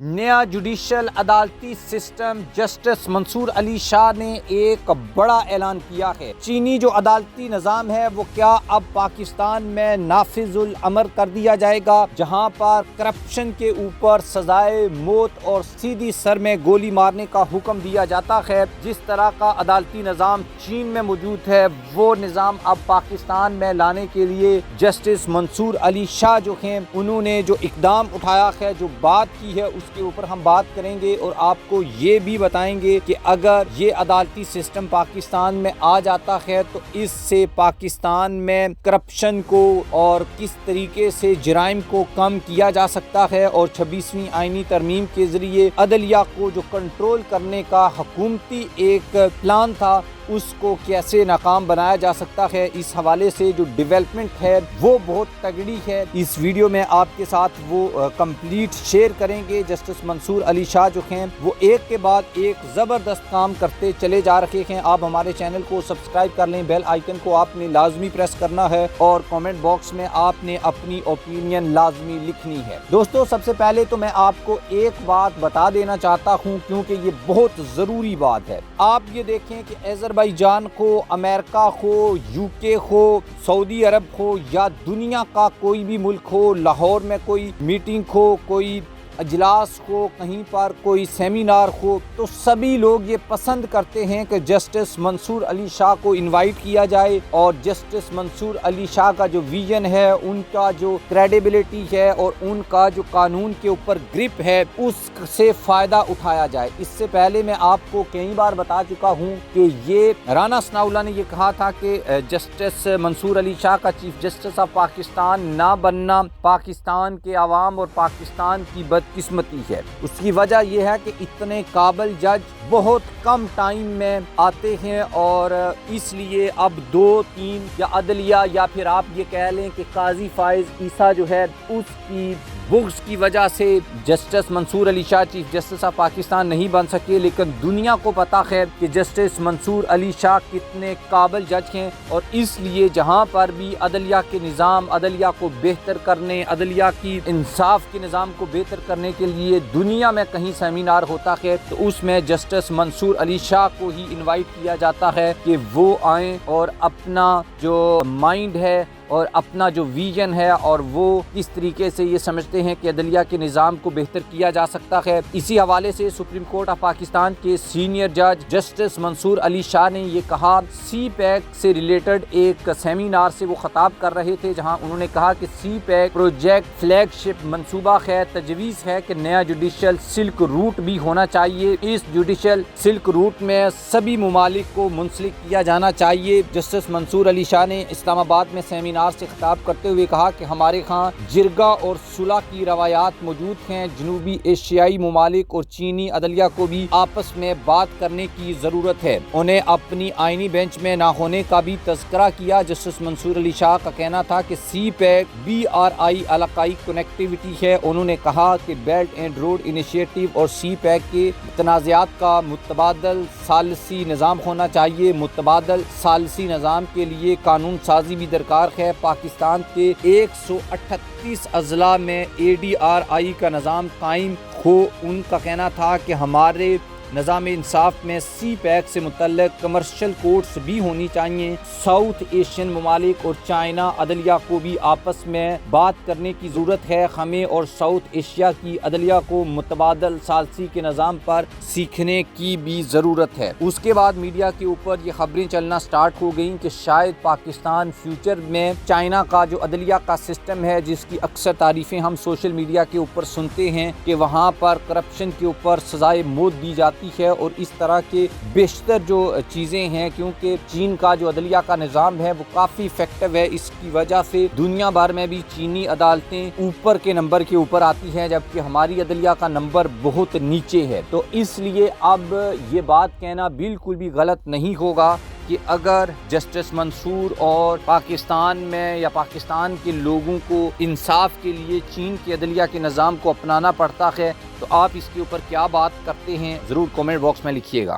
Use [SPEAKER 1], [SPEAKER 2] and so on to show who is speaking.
[SPEAKER 1] نیا جوڈیشل عدالتی system justice منصور علی شاہ نے ایک بڑا اعلان کیا ہے۔ چینی جو عدالتی نظام ہے وہ کیا اب پاکستان میں نافذ الامر کر دیا جائے گا، جہاں پر کرپشن کے اوپر سزائے موت اور سیدھی سر میں گولی مارنے کا حکم دیا جاتا ہے۔ جس طرح کا عدالتی نظام چین میں موجود ہے وہ نظام اب پاکستان میں لانے کے لیے جسٹس منصور علی شاہ جو ہیں انہوں نے جو اقدام اٹھایا ہے، جو بات کی ہے، اس کے اوپر ہم بات کریں گے اور آپ کو یہ بھی بتائیں گے کہ اگر یہ عدالتی سسٹم پاکستان میں آ جاتا ہے تو اس سے پاکستان میں کرپشن کو اور کس طریقے سے جرائم کو کم کیا جا سکتا ہے، اور 26ویں آئینی ترمیم کے ذریعے عدلیہ کو جو کنٹرول کرنے کا حکومتی ایک پلان تھا اس کو کیسے ناکام بنایا جا سکتا ہے۔ اس حوالے سے جو ڈیولپمنٹ ہے وہ بہت تگڑی ہے۔ اس ویڈیو میں آپ کے ساتھ وہ کمپلیٹ شیئر کریں گے۔ جسٹس منصور علی شاہ جو ہیں وہ ایک کے بعد ایک زبردست کام کرتے چلے جا رہے ہیں۔ آپ ہمارے چینل کو سبسکرائب کر لیں، بیل آئیکن کو آپ نے لازمی پریس کرنا ہے اور کامنٹ باکس میں آپ نے اپنی اوپینین لازمی لکھنی ہے۔ دوستو، سب سے پہلے تو میں آپ کو ایک بات بتا دینا چاہتا ہوں کیونکہ یہ بہت ضروری بات ہے۔ آپ یہ دیکھیں کہ آذربائیجان ہو، امریکہ ہو، یو کے ہو، سعودی عرب ہو یا دنیا کا کوئی بھی ملک ہو، لاہور میں کوئی میٹنگ ہو، کوئی اجلاس ہو، کہیں پر کوئی سیمینار ہو، تو سبھی لوگ یہ پسند کرتے ہیں کہ جسٹس منصور علی شاہ کو انوائٹ کیا جائے اور جسٹس منصور علی شاہ کا جو ویژن ہے، ان کا جو کریڈیبلٹی ہے اور ان کا جو قانون کے اوپر گرپ ہے اس سے فائدہ اٹھایا جائے۔ اس سے پہلے میں آپ کو کئی بار بتا چکا ہوں کہ یہ رانا ثناءاللہ نے یہ کہا تھا کہ جسٹس منصور علی شاہ کا چیف جسٹس آف پاکستان نہ بننا پاکستان کے عوام اور پاکستان کی بدقسمتی ہے۔ اس کی وجہ یہ ہے کہ اتنے قابل جج بہت کم ٹائم میں آتے ہیں اور اس لیے اب 2-3 یا عدلیہ یا پھر آپ یہ کہہ لیں کہ قاضی فائز عیسیٰ جو ہے اس کی بغض کی وجہ سے justice Mansoor Ali Shah chief justice of Pakistan نہیں بن سکے، لیکن دنیا کو پتا ہے کہ جسٹس منصور علی شاہ کتنے قابل جج ہیں، اور اس لیے جہاں پر بھی عدلیہ کے نظام، عدلیہ کو بہتر کرنے، عدلیہ کی انصاف کے نظام کو بہتر کرنے کے لیے دنیا میں کہیں سیمینار ہوتا ہے تو اس میں جسٹس منصور علی شاہ کو ہی انوائٹ کیا جاتا ہے کہ وہ آئیں اور اپنا جو مائنڈ ہے اور اپنا جو ویژن ہے اور وہ کس طریقے سے یہ سمجھتے ہیں کہ عدلیہ کے نظام کو بہتر کیا جا سکتا ہے۔ اسی حوالے سے سپریم کورٹ آف پاکستان کے سینئر جج جسٹس منصور علی شاہ نے یہ کہا، سی پیک سے ریلیٹڈ ایک سیمینار سے وہ خطاب کر رہے تھے جہاں انہوں نے کہا کہ سی پیک پروجیکٹ فلیگ شپ منصوبہ ہے، تجویز ہے کہ نیا جوڈیشل سلک روٹ بھی ہونا چاہیے، اس جوڈیشل سلک روٹ میں سبھی ممالک کو منسلک کیا جانا چاہیے۔ جسٹس منصور علی شاہ نے اسلام آباد میں سیمینار سے خطاب کرتے ہوئے کہا کہ ہمارے ہاں جرگہ اور صلح کی روایات موجود ہیں، جنوبی ایشیائی ممالک اور چینی عدلیہ کو بھی آپس میں بات کرنے کی ضرورت ہے، انہیں اپنی آئینی بینچ میں نہ ہونے کا بھی تذکرہ کیا۔ جسٹس منصور علی شاہ کا کہنا تھا کہ سی پیک BRI علاقائی کنیکٹیویٹی ہے۔ انہوں نے کہا کہ بیلٹ اینڈ روڈ انیشیٹو اور سی پیک کے تنازعات کا متبادل ثالثی نظام ہونا چاہیے۔ متبادل ثالثی نظام کے لیے قانون سازی بھی درکار ہے۔ پاکستان کے 138 اضلاع میں ADRI کا نظام قائم ہو۔ ان کا کہنا تھا کہ ہمارے نظام انصاف میں سی پیک سے متعلق کمرشل کورٹس بھی ہونی چاہیے۔ ساؤتھ ایشین ممالک اور چائنا عدلیہ کو بھی آپس میں بات کرنے کی ضرورت ہے۔ ہمیں اور ساؤتھ ایشیا کی عدلیہ کو متبادل ثالثی کے نظام پر سیکھنے کی بھی ضرورت ہے۔ اس کے بعد میڈیا کے اوپر یہ خبریں چلنا سٹارٹ ہو گئیں کہ شاید پاکستان فیوچر میں چائنا کا جو عدلیہ کا سسٹم ہے، جس کی اکثر تعریفیں ہم سوشل میڈیا کے اوپر سنتے ہیں کہ وہاں پر کرپشن کے اوپر سزائے موت دی جاتی ہے اور اس طرح کے بیشتر جو چیزیں ہیں، کیونکہ چین کا جو عدلیہ کا نظام ہے وہ کافی افیکٹو ہے، اس کی وجہ سے دنیا بھر میں بھی چینی عدالتیں اوپر کے نمبر کے اوپر آتی ہیں جبکہ ہماری عدلیہ کا نمبر بہت نیچے ہے۔ تو اس لیے اب یہ بات کہنا بالکل بھی غلط نہیں ہوگا کہ اگر جسٹس منصور اور پاکستان میں یا پاکستان کے لوگوں کو انصاف کے لیے چین کے عدلیہ کے نظام کو اپنانا پڑتا ہے تو آپ اس کے اوپر کیا بات کرتے ہیں ضرور کامنٹ باکس میں لکھیے گا۔